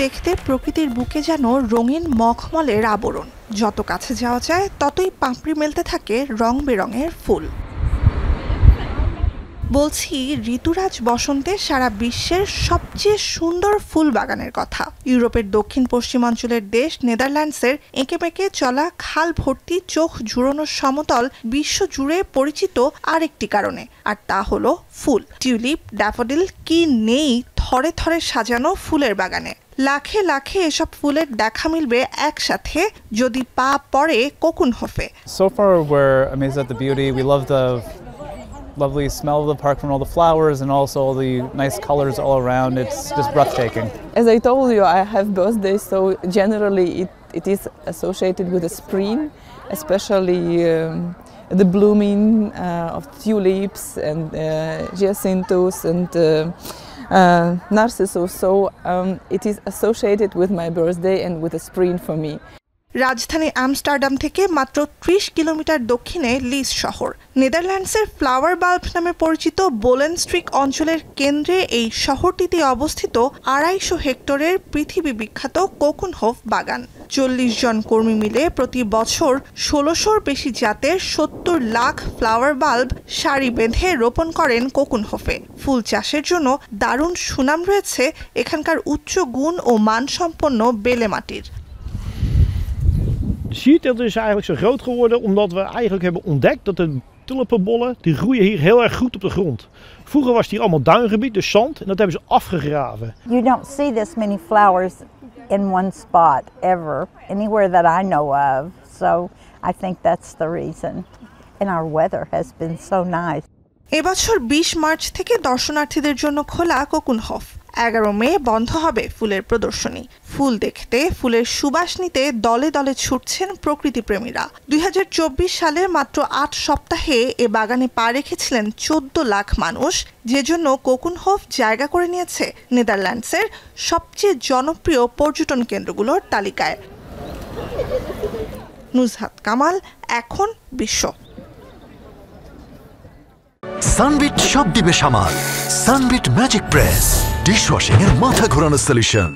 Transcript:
দেখতে প্রকৃতির বুকে যেন রঙিন মখমলের আবরণ। যত কাছে যাওয়া যায় ততই পাপড়ি মেলতে থাকে রং বেরঙের ফুল। বলছি ঋতুরাজ বসন্তে সারা বিশ্বের সবচেয়ে সুন্দর ফুল বাগানের কথা। ইউরোপের দক্ষিণ পশ্চিমাঞ্চলের দেশ নেদারল্যান্ডসের এঁকেমেকে চলা খাল ভর্তি চোখ জুড়োনো সমতল বিশ্ব জুড়ে পরিচিত আরেকটি কারণে, আর তা হলো ফুল। টিউলিপ, ড্যাফোডিল কি নেই থরে থরে সাজানো ফুলের বাগানে। লাখে লাখে এসব ফুলের দেখা মিলবে একসাথে যদি পা পড়ে কোকুনহোফে। So far we're amazed at the beauty. We love the lovely smell of the park from all the flowers and also all the nice colors all around. It's just breathtaking. As I told you, I have birthdays, so generally it is associated with the spring, especially the blooming of tulips and hyacinthus and narcissus. So it is associated with my birthday and with the spring for me. রাজধানী Amsterdam থেকে মাত্র ৩০ kilometre দক্ষিণে লিস শহর। নেদারল্যান্ডসের flower bulb নামে পরিচিত বোলেনস্ট্রিক অঞ্চলের কেন্দ্রে এই শহরটিতে অবস্থিত ২৫০ হেক্টরের পৃথিবী বিখ্যাত কোকুনহোফ বাগান। ৪০ জন কর্মী মিলে প্রতি বছর ১৬০০-র বেশি জাতের ৭০ লাখ ফ্লাওয়ার বাল্ব সারি বেঁধে রোপণ করেন কোকুনহোফে। ফুল চাষের জন্য দারুণ সুনাম রয়েছে এখানকার উচ্চ গুণ ও মানসম্পন্ন বেলে মাটির। De sierteelt is eigenlijk zo groot geworden omdat we eigenlijk hebben ontdekt dat de tulpenbollen die groeien hier heel erg goed op de grond. Vroeger was het hier allemaal duingebied, dus zand, en dat hebben ze afgegraven. You don't see this many flowers in one spot ever, anywhere that I know of. So I think that's the reason. And our weather has been so nice. এবছর ২০ March থেকে দর্শনার্থীদের জন্য খোলা কোকুনহোফ। ১১ মে বন্ধ হবে ফুলের প্রদর্শনী। ফুল দেখতে, ফুলের সুবাস নিতে দলে দলে ছুটছেন প্রকৃতিপ্রেমীরা। ২০২৪ সালে মাত্র ৮ সপ্তাহে এ বাগানে পা রেখেছিলেন ১৪ লাখ মানুষ, যে জন্য কোকুনহোফ জায়গা করে নিয়েছে নেদারল্যান্ডসের সবচেয়ে জনপ্রিয় পর্যটন কেন্দ্রগুলোর তালিকায়। নুজহাত কামাল, এখন বিশ্ব। সানবিট সব দিবে সামাল। সানবিট ম্যাজিক প্রেস ডিশওয়াশিং এর মাথা ঘোরানো সলিউশন।